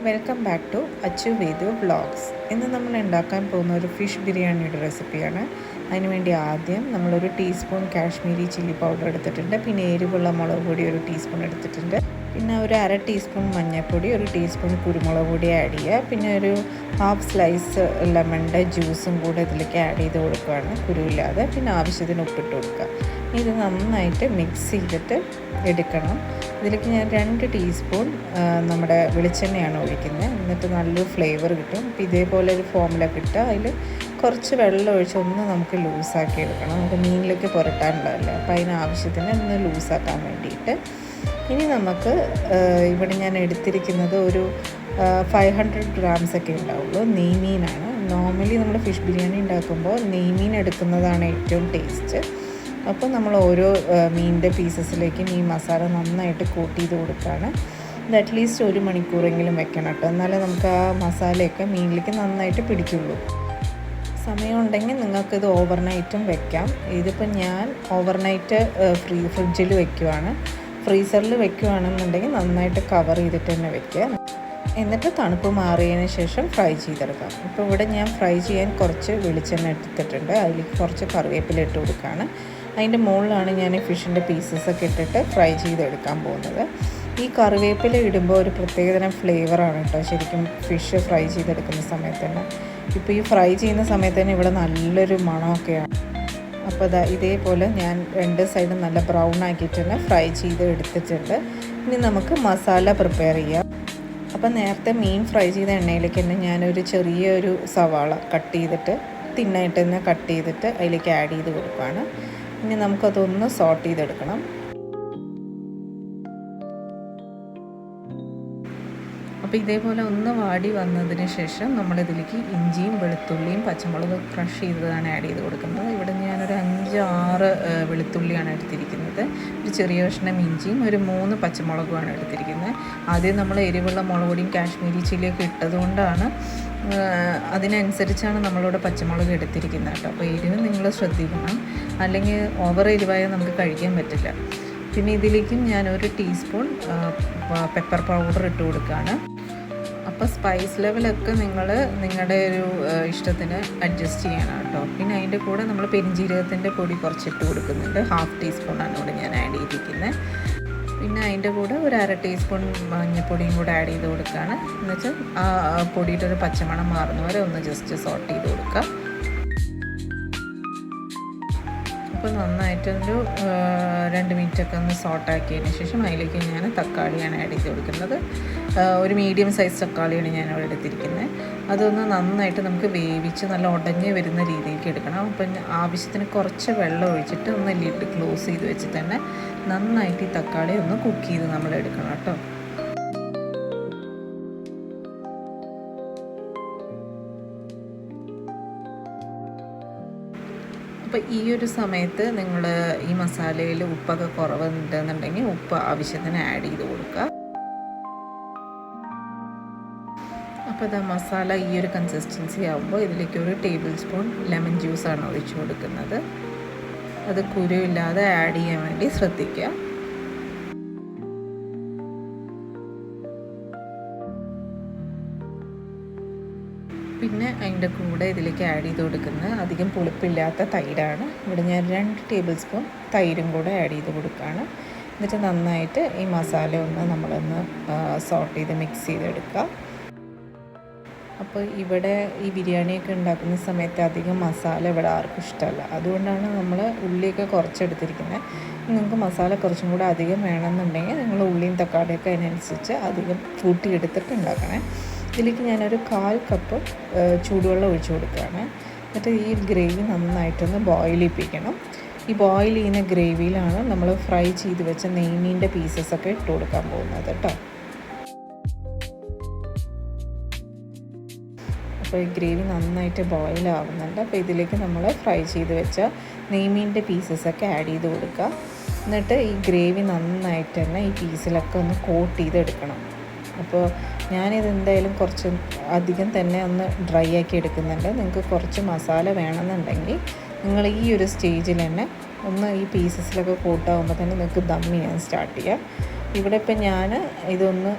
Welcome back to Achu Vedu vlogs. ഇന്ന് നമ്മൾ ഉണ്ടാക്കാൻ പോകുന്ന ഒരു ഫിഷ് ബിരിയാണിയുടെ റെസിപ്പിയാണ്. അതിനുവേണ്ടി ആദ്യം നമ്മളൊരു ടീസ്പൂൺ കാശ്മീരി ചില്ലി പൗഡർ എടുത്തിട്ടുണ്ട്. പിന്നെ എരിവുള്ള മുളക് പൊടി ഒരു ടീസ്പൂൺ എടുത്തിട്ടുണ്ട്. പിന്നെ ഒരു അര ടീസ്പൂൺ മഞ്ഞൾപ്പൊടി, ഒരു ടീസ്പൂൺ കുരുമുളക് പൊടി ആഡ് ചെയ്യുക. പിന്നെ ഒരു ഹാഫ് സ്ലൈസ് ലെമണിൻ്റെ ജ്യൂസും കൂടെ ഇതിലേക്ക് ആഡ് ചെയ്ത് കൊടുക്കുകയാണ്, കുരുവില്ലാതെ. പിന്നെ ആവശ്യത്തിന് ഉപ്പിട്ട് കൊടുക്കുക. ഇത് നന്നായിട്ട് മിക്സ് ചെയ്തിട്ട് എടുക്കണം. ഇതിലേക്ക് ഞാൻ 2 ടീസ്പൂൺ നമ്മുടെ വെളിച്ചെണ്ണയാണ് ഒഴിക്കുന്നത്. എന്നിട്ട് നല്ലൊരു ഫ്ലേവർ കിട്ടും. അപ്പോൾ ഇതേപോലെ ഒരു ഫോമില കിട്ടുക. അതിൽ കുറച്ച് വെള്ളം ഒഴിച്ച് ഒന്ന് നമുക്ക് ലൂസാക്കി എടുക്കണം. നമുക്ക് മീനിലേക്ക് പുരട്ടാനുള്ളതല്ലേ, അപ്പോൾ അതിനാവശ്യത്തിന് ഒന്ന് ലൂസാക്കാൻ വേണ്ടിയിട്ട്. ഇനി നമുക്ക് ഇവിടെ ഞാൻ എടുത്തിരിക്കുന്നത് ഒരു 500 ഗ്രാംസ് ഒക്കെ ഉണ്ടാവുള്ളൂ. നെയ്മീനാണ്. നോർമലി നമ്മൾ ഫിഷ് ബിരിയാണി ഉണ്ടാക്കുമ്പോൾ നെയ്മീൻ എടുക്കുന്നതാണ് ഏറ്റവും ടേസ്റ്റ്. അപ്പോൾ നമ്മൾ ഓരോ മീനിൻ്റെ പീസസിലേക്കും ഈ മസാല നന്നായിട്ട് കോട്ട് ചെയ്ത് കൊടുക്കുകയാണ്. ഇത് അറ്റ്ലീസ്റ്റ് 1 മണിക്കൂറെങ്കിലും വെക്കണം കേട്ടോ, എന്നാലേ നമുക്ക് ആ മസാലയൊക്കെ മീനിലേക്ക് നന്നായിട്ട് പിടിക്കുള്ളൂ. സമയമുണ്ടെങ്കിൽ നിങ്ങൾക്കിത് ഓവർനൈറ്റും വെക്കാം. ഇതിപ്പോൾ ഞാൻ ഓവർനൈറ്റ് ഫ്രിഡ്ജിൽ വെക്കുവാണ്. ഫ്രീസറിൽ വെക്കുകയാണെന്നുണ്ടെങ്കിൽ നന്നായിട്ട് കവർ ചെയ്തിട്ട് തന്നെ വെക്കുക. എന്നിട്ട് തണുപ്പ് മാറിയതിന് ശേഷം ഫ്രൈ ചെയ്തെടുക്കാം. ഇപ്പോൾ ഇവിടെ ഞാൻ ഫ്രൈ ചെയ്യാൻ കുറച്ച് വെളിച്ചെണ്ണ എടുത്തിട്ടുണ്ട്. അതിലേക്ക് കുറച്ച് കറിവേപ്പില ഇട്ട് കൊടുക്കുകയാണ്. അതിൻ്റെ മുകളിലാണ് ഞാൻ ഈ ഫിഷിൻ്റെ പീസസൊക്കെ ഇട്ടിട്ട് ഫ്രൈ ചെയ്തെടുക്കാൻ പോകുന്നത്. ഈ കറിവേപ്പില ഇടുമ്പോൾ ഒരു പ്രത്യേകതരം ഫ്ലേവറാണ് കേട്ടോ ശരിക്കും ഫിഷ് ഫ്രൈ ചെയ്തെടുക്കുന്ന സമയത്ത് തന്നെ. ഇപ്പോൾ ഈ ഫ്രൈ ചെയ്യുന്ന സമയത്ത് തന്നെ ഇവിടെ നല്ലൊരു മണമൊക്കെയാണ്. അപ്പോൾ ഇതേപോലെ ഞാൻ 2 സൈഡും നല്ല ബ്രൗൺ ആക്കിയിട്ട് തന്നെ ഫ്രൈ ചെയ്ത് എടുത്തിട്ടുണ്ട്. ഇനി നമുക്ക് മസാല പ്രിപ്പയർ ചെയ്യാം. അപ്പം നേരത്തെ മീൻ ഫ്രൈ ചെയ്ത എണ്ണയിലേക്ക് തന്നെ ഞാനൊരു ചെറിയൊരു സവാള കട്ട് ചെയ്തിട്ട് തിന്നായിട്ട് തന്നെ കട്ട് ചെയ്തിട്ട് അതിലേക്ക് ആഡ് ചെയ്ത് കൊടുക്കുകയാണ്. ഇനി നമുക്കതൊന്ന് സോട്ട് ചെയ്തെടുക്കണം. അപ്പോൾ ഇതേപോലെ ഒന്ന് വാടി വന്നതിന് ശേഷം നമ്മളിതിലേക്ക് ഇഞ്ചിയും വെളുത്തുള്ളിയും പച്ചമുളക് ക്രഷ് ചെയ്തതാണ് ആഡ് ചെയ്ത് കൊടുക്കുന്നത്. ഇവിടെ ഞാനൊരു 5-6 വെളുത്തുള്ളിയാണ് എടുത്തിരിക്കുന്നത്. ഒരു ചെറിയ കഷ്ണം ഇഞ്ചിയും ഒരു 3 പച്ചമുളകുമാണ് എടുത്തിരിക്കുന്നത്. ആദ്യം നമ്മൾ എരിവുള്ള മുളക് പൊടിയും കാശ്മീരി ചില്ലിയൊക്കെ ഇട്ടതുകൊണ്ടാണ് അതിനനുസരിച്ചാണ് നമ്മളിവിടെ പച്ചമുളക് എടുത്തിരിക്കുന്നത് കേട്ടോ. അപ്പോൾ എരിവ് നിങ്ങൾ ശ്രദ്ധിക്കണം, അല്ലെങ്കിൽ ഓവർ എരിവായാൽ നമുക്ക് കഴിക്കാൻ പറ്റില്ല. പിന്നെ ഇതിലേക്കും ഞാൻ 1 ടീസ്പൂൺ പെപ്പർ പൗഡർ ഇട്ട് കൊടുക്കുകയാണ്. അപ്പോൾ സ്പൈസ് ലെവലൊക്കെ നിങ്ങളുടെ ഒരു ഇഷ്ടത്തിന് അഡ്ജസ്റ്റ് ചെയ്യണം കേട്ടോ. പിന്നെ അതിൻ്റെ കൂടെ നമ്മൾ പെരിഞ്ജീരകത്തിൻ്റെ പൊടി കുറച്ചിട്ട് കൊടുക്കുന്നുണ്ട്. 1/2 ടീസ്പൂണാണ് ഇവിടെ ഞാൻ ആഡ് ചെയ്തിരിക്കുന്നത്. പിന്നെ അതിൻ്റെ കൂടെ ഒരു അര ടീസ്പൂൺ മഞ്ഞൾപ്പൊടിയും കൂടെ ആഡ് ചെയ്ത് കൊടുക്കുകയാണ്. എന്നുവെച്ചാൽ ആ പൊടിയുടെ ഒരു പച്ചമണം മാറുന്നവരെ ഒന്ന് ജസ്റ്റ് സോട്ട് ചെയ്ത് കൊടുക്കുക. അപ്പോൾ നന്നായിട്ടൊരു 2 മിനിറ്റൊക്കെ ഒന്ന് സോട്ടാക്കിയതിന് ശേഷം അതിലേക്ക് ഞാൻ തക്കാളിയാണ് ആഡ് ചെയ്ത് കൊടുക്കുന്നത്. ഒരു മീഡിയം സൈസ് തക്കാളിയാണ് ഞാൻ അവിടെ എടുത്തിരിക്കുന്നത്. അതൊന്ന് നന്നായിട്ട് നമുക്ക് വേവിച്ച് നല്ല ഉടഞ്ഞ് വരുന്ന രീതിയിലേക്ക് എടുക്കണം. അപ്പം ആവശ്യത്തിന് കുറച്ച് വെള്ളം ഒഴിച്ചിട്ട് ഒന്ന് ലിഡ് ക്ലോസ് ചെയ്ത് വെച്ചിട്ട് തന്നെ നന്നായിട്ട് ഈ തക്കാളി ഒന്ന് കുക്ക് ചെയ്ത് നമ്മൾ എടുക്കണം കേട്ടോ. അപ്പോൾ ഈ ഒരു സമയത്ത് നിങ്ങൾ ഈ മസാലയിൽ ഉപ്പൊക്കെ കുറവുണ്ടെന്നുണ്ടെങ്കിൽ ഉപ്പ് ആവശ്യത്തിന് ആഡ് ചെയ്ത് കൊടുക്കുക. അപ്പോൾ ഇതാ മസാല ഈ ഒരു കൺസിസ്റ്റൻസി ആകുമ്പോൾ ഇതിലേക്ക് 1 ടേബിൾ സ്പൂൺ ലെമൺ ജ്യൂസാണ് ഒഴിച്ചു കൊടുക്കുന്നത്. അത് കുരുവില്ലാതെ ആഡ് ചെയ്യാൻ വേണ്ടി ശ്രദ്ധിക്കുക. പിന്നെ അതിൻ്റെ കൂടെ ഇതിലേക്ക് ആഡ് ചെയ്ത് കൊടുക്കുന്നത് അധികം പുളിപ്പില്ലാത്ത തൈരാണ്. ഇവിടെ ഞാൻ 2 ടേബിൾ സ്പൂൺ തൈരും കൂടെ ആഡ് ചെയ്ത് കൊടുക്കുകയാണ്. എന്നിട്ട് നന്നായിട്ട് ഈ മസാല നമ്മളൊന്ന് സോട്ട് ചെയ്ത് മിക്സ് ചെയ്തെടുക്കുക. അപ്പോൾ ഇവിടെ ഈ ബിരിയാണിയൊക്കെ ഉണ്ടാക്കുന്ന സമയത്ത് അധികം മസാല ഇവിടെ ആർക്കും ഇഷ്ടമല്ല. അതുകൊണ്ടാണ് നമ്മൾ ഉള്ളിയൊക്കെ കുറച്ചെടുത്തിരിക്കുന്നത്. നിങ്ങൾക്ക് മസാല കുറച്ചും കൂടെ അധികം വേണമെന്നുണ്ടെങ്കിൽ നിങ്ങൾ ഉള്ളിയും തക്കാളിയൊക്കെ അതിനനുസരിച്ച് അധികം കൂട്ടിയെടുത്തിട്ട് ഉണ്ടാക്കണേ. ഇതിലേക്ക് ഞാനൊരു 1/4 കപ്പ് ചൂടുവെള്ളം ഒഴിച്ചു കൊടുക്കുകയാണ്. എന്നിട്ട് ഈ ഗ്രേവി നന്നായിട്ടൊന്ന് ബോയിൽ ചെയ്യിപ്പിക്കണം. ഈ ബോയിൽ ചെയ്യുന്ന ഗ്രേവിയിലാണ് നമ്മൾ ഫ്രൈ ചെയ്ത് വെച്ച നെയ്മീൻ്റെ പീസസൊക്കെ ഇട്ട് കൊടുക്കാൻ പോകുന്നത് കേട്ടോ. അപ്പോൾ ഈ ഗ്രേവി നന്നായിട്ട് ബോയിൽ ആവുന്നുണ്ട്. അപ്പോൾ ഇതിലേക്ക് നമ്മൾ ഫ്രൈ ചെയ്ത് വെച്ച നെയ്മീൻ്റെ പീസസൊക്കെ ആഡ് ചെയ്ത് കൊടുക്കുക. എന്നിട്ട് ഈ ഗ്രേവി നന്നായിട്ട് തന്നെ ഈ പീസിലൊക്കെ ഒന്ന് കോട്ട് ചെയ്തെടുക്കണം. അപ്പോൾ ഞാനിത് എന്തായാലും കുറച്ച് അധികം തന്നെ ഒന്ന് ഡ്രൈ ആക്കി എടുക്കുന്നുണ്ട്. നിങ്ങൾക്ക് കുറച്ച് മസാല വേണമെന്നുണ്ടെങ്കിൽ നിങ്ങൾ ഈ ഒരു സ്റ്റേജിൽ തന്നെ ഒന്ന് ഈ പീസസിലൊക്കെ കോട്ടാകുമ്പോൾ തന്നെ നിങ്ങൾക്ക് ദം ചെയ്യാൻ സ്റ്റാർട്ട് ചെയ്യാം. ഇവിടെ ഇപ്പം ഞാൻ ഇതൊന്ന്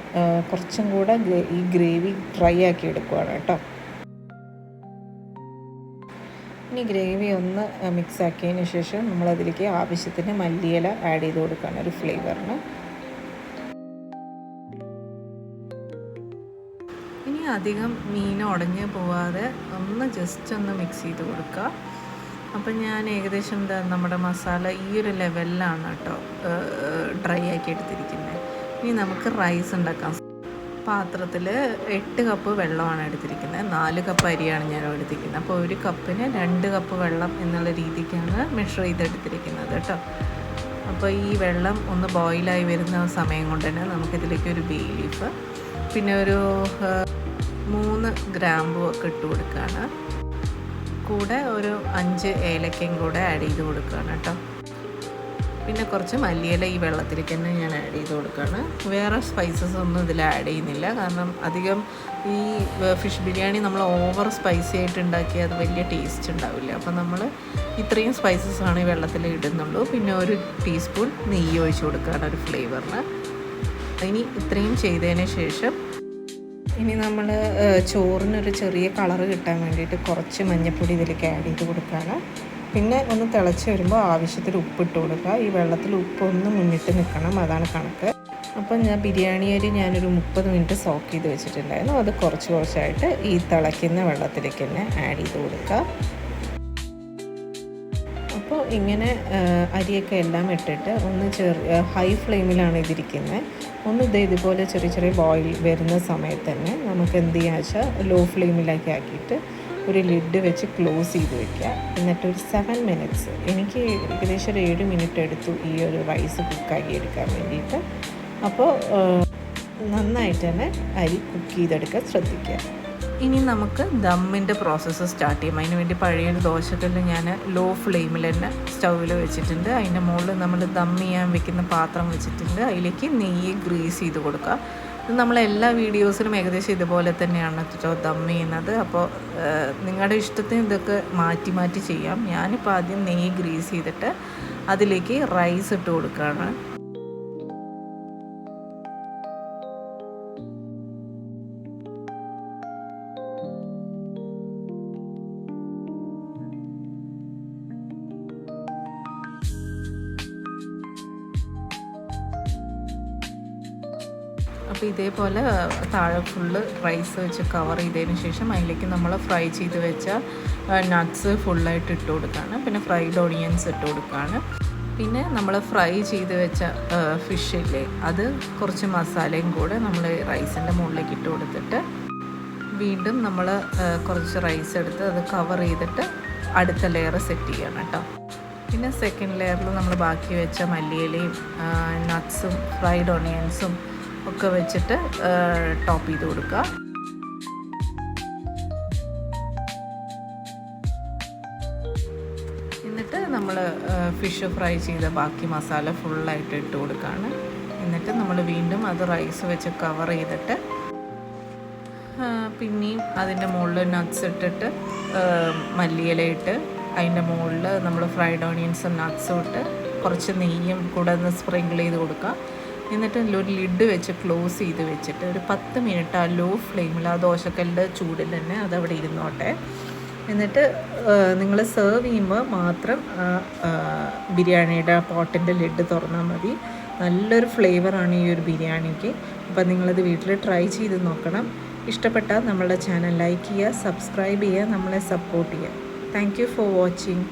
കുറച്ചും കൂടെ ഈ ഗ്രേവി ഡ്രൈ ആക്കി എടുക്കുവാണ് കേട്ടോ. ഇനി ഗ്രേവി ഒന്ന് മിക്സ് ആക്കിയതിന് ശേഷം നമ്മളതിലേക്ക് ആവശ്യത്തിന് മല്ലിയില ആഡ് ചെയ്ത് കൊടുക്കുകയാണ് ഒരു ഫ്ലേവറിന്. ഇനി അധികം മീൻ ഉടഞ്ഞ് പോവാതെ ഒന്ന് ജസ്റ്റ് ഒന്ന് മിക്സ് ചെയ്ത് കൊടുക്കുക. അപ്പം ഞാൻ ഏകദേശം നമ്മുടെ മസാല ഈ ഒരു ലെവലിലാണ് കേട്ടോ ഡ്രൈ ആക്കി എടുത്തിരിക്കുന്നത്. ഇനി നമുക്ക് റൈസ് ഉണ്ടാക്കാം. പാത്രത്തിൽ 8 കപ്പ് വെള്ളമാണ് എടുത്തിരിക്കുന്നത്. 4 കപ്പ് അരിയാണ് ഞാൻ എടുത്തിരിക്കുന്നത്. അപ്പോൾ ഒരു കപ്പിന് 2 കപ്പ് വെള്ളം എന്നുള്ള രീതിക്കാണ് മെഷർ ചെയ്തെടുത്തിരിക്കുന്നത് കേട്ടോ. അപ്പോൾ ഈ വെള്ളം ഒന്ന് ബോയിലായി വരുന്ന സമയം കൊണ്ട് തന്നെ നമുക്കിതിലേക്ക് ഒരു ബേ ലീഫ്, പിന്നെ ഒരു 3 ഗ്രാമ്പൂ ഒക്കെ ഇട്ട് കൊടുക്കുകയാണ്. കൂടെ ഒരു 5 ഏലക്കയും കൂടെ ആഡ് ചെയ്ത് കൊടുക്കുകയാണ് കേട്ടോ. പിന്നെ കുറച്ച് മല്ലിയില ഈ വെള്ളത്തിലേക്ക് തന്നെ ഞാൻ ആഡ് ചെയ്ത് കൊടുക്കുകയാണ്. വേറെ സ്പൈസസ് ഒന്നും ഇതിൽ ആഡ് ചെയ്യുന്നില്ല. കാരണം അധികം ഈ ഫിഷ് ബിരിയാണി നമ്മൾ ഓവർ സ്പൈസി ആയിട്ട് ഉണ്ടാക്കിയാൽ അത് വലിയ ടേസ്റ്റ് ഉണ്ടാവില്ല. അപ്പോൾ നമ്മൾ ഇത്രയും സ്പൈസസാണ് ഈ വെള്ളത്തിൽ ഇടുന്നുള്ളൂ. പിന്നെ ഒരു ടീസ്പൂൺ നെയ്യ് ഒഴിച്ച് കൊടുക്കുകയാണ് ഒരു ഫ്ലേവറിന്. ഇനി ഇത്രയും ചെയ്തതിന് ശേഷം ഇനി നമ്മൾ ചോറിനൊരു ചെറിയ കളറ് കിട്ടാൻ വേണ്ടിയിട്ട് കുറച്ച് മഞ്ഞൾപ്പൊടി ഇതിലേക്ക് ആഡ് ചെയ്ത് കൊടുക്കുകയാണ്. പിന്നെ ഒന്ന് തിളച്ച് വരുമ്പോൾ ആവശ്യത്തിന് ഉപ്പിട്ട് കൊടുക്കുക. ഈ വെള്ളത്തിൽ ഉപ്പൊന്ന് മുന്നിട്ട് നിൽക്കണം, അതാണ് കണക്ക്. അപ്പം ഞാൻ ബിരിയാണി അരി ഞാനൊരു 30 മിനിറ്റ് സോക്ക് ചെയ്ത് വെച്ചിട്ടുണ്ടായിരുന്നു. അത് കുറച്ചായിട്ട് ഈ തിളയ്ക്കുന്ന വെള്ളത്തിലേക്ക് തന്നെ ആഡ് ചെയ്ത് കൊടുക്കുക. അപ്പോൾ ഇങ്ങനെ അരിയൊക്കെ എല്ലാം ഇട്ടിട്ട് ഒന്ന് ഹൈ ഫ്ലെയിമിലാണ് ഇതിരിക്കുന്നത്. ഒന്ന് ഇതുപോലെ ചെറിയ ബോയിൽ വരുന്ന സമയത്ത് തന്നെ നമുക്ക് എന്ത് ചെയ്യുക വെച്ചാൽ ലോ ഫ്ലെയിമിലേക്ക് ആക്കിയിട്ട് ഒരു ലിഡ് വെച്ച് ക്ലോസ് ചെയ്ത് വയ്ക്കുക. എന്നിട്ടൊരു 7 മിനിറ്റ്സ്, എനിക്ക് ഏകദേശം ഒരു 7 മിനിറ്റ് എടുത്തു ഈ ഒരു റൈസ് കുക്കാക്കി എടുക്കാൻ വേണ്ടിയിട്ട്. അപ്പോൾ നന്നായിട്ട് തന്നെ അരി കുക്ക് ചെയ്തെടുക്കാൻ ശ്രദ്ധിക്കുക. ഇനി നമുക്ക് ദമ്മിൻ്റെ പ്രോസസ്സ് സ്റ്റാർട്ട് ചെയ്യാം. അതിന് വേണ്ടി പഴയൊരു ദോശക്കല്ല് ഞാൻ ലോ ഫ്ലെയിമിൽ തന്നെ സ്റ്റൗവിൽ വെച്ചിട്ടുണ്ട്. അതിൻ്റെ മുകളിൽ നമ്മൾ ദം ചെയ്യാൻ വെക്കുന്ന പാത്രം വെച്ചിട്ടുണ്ട്. അതിലേക്ക് നെയ്യ് ഗ്രീസ് ചെയ്ത് കൊടുക്കുക. ഇത് നമ്മളെല്ലാ വീഡിയോസിലും ഏകദേശം ഇതുപോലെ തന്നെയാണ് കേട്ടോ ദം ചെയ്യുന്നത്. അപ്പോൾ നിങ്ങളുടെ ഇഷ്ടത്തിന് ഇതൊക്കെ മാറ്റി ചെയ്യാം. ഞാനിപ്പോൾ ആദ്യം നെയ്യ് ഗ്രീസ് ചെയ്തിട്ട് അതിലേക്ക് റൈസ് ഇട്ട് കൊടുക്കുകയാണ്. അപ്പോൾ ഇതേപോലെ താഴെ ഫുള്ള് റൈസ് വെച്ച് കവർ ചെയ്തതിന് ശേഷം അതിലേക്ക് നമ്മൾ ഫ്രൈ ചെയ്ത് വെച്ച നട്ട്സ് ഫുള്ളായിട്ട് ഇട്ട് കൊടുക്കുകയാണ്. പിന്നെ ഫ്രൈഡ് ഓണിയൻസ് ഇട്ട് കൊടുക്കുകയാണ്. പിന്നെ നമ്മൾ ഫ്രൈ ചെയ്ത് വെച്ച ഫിഷില്ലേ, അത് കുറച്ച് മസാലയും കൂടെ നമ്മൾ റൈസിൻ്റെ മുകളിലേക്ക് ഇട്ട് കൊടുത്തിട്ട് വീണ്ടും നമ്മൾ കുറച്ച് റൈസ് എടുത്ത് അത് കവർ ചെയ്തിട്ട് അടുത്ത ലെയർ സെറ്റ് ചെയ്യണം കേട്ടോ. പിന്നെ സെക്കൻഡ് ലെയറിൽ നമ്മൾ ബാക്കി വെച്ച മല്ലിയിലയും നട്ട്സും ഫ്രൈഡ് ഓണിയൻസും ഒക്കെ വെച്ചിട്ട് ടോപ്പ് ചെയ്ത് കൊടുക്കുക. എന്നിട്ട് നമ്മൾ ഫിഷ് ഫ്രൈ ചെയ്ത ബാക്കി മസാല ഫുള്ളായിട്ട് ഇട്ട് കൊടുക്കുകയാണ്. എന്നിട്ട് നമ്മൾ വീണ്ടും അത് റൈസ് വെച്ച് കവർ ചെയ്തിട്ട് പിന്നെയും അതിൻ്റെ മുകളിൽ നട്ട്സ് ഇട്ടിട്ട് മല്ലിയില ഇട്ട് അതിൻ്റെ മുകളിൽ നമ്മൾ ഫ്രൈഡ് ഓണിയൻസും നട്ട്സും ഇട്ട് കുറച്ച് നെയ്യും കൂടെ ഒന്ന് സ്പ്രിങ്കിൾ ചെയ്ത് കൊടുക്കുക. എന്നിട്ട് ഒരു ലിഡ് വെച്ച് ക്ലോസ് ചെയ്ത് വെച്ചിട്ട് ഒരു 10 മിനിറ്റ് ആ ലോ ഫ്ലെയിമിൽ ആ ദോശക്കല്ലിൻ്റെ ചൂടിൽ തന്നെ അതവിടെ ഇരുന്നോട്ടെ. എന്നിട്ട് നിങ്ങൾ സെർവ് ചെയ്യുമ്പോൾ മാത്രം ബിരിയാണിയുടെ പോട്ടിൻ്റെ ലിഡ് തുറന്നാൽ മതി. നല്ലൊരു ഫ്ലേവറാണ് ഈ ഒരു ബിരിയാണിക്ക്. അപ്പോൾ നിങ്ങളത് വീട്ടിൽ ട്രൈ ചെയ്ത് നോക്കണം. ഇഷ്ടപ്പെട്ടാൽ നമ്മളുടെ ചാനൽ ലൈക്ക് ചെയ്യുക, സബ്സ്ക്രൈബ് ചെയ്യുക, നമ്മളെ സപ്പോർട്ട് ചെയ്യുക. Thank you for watching.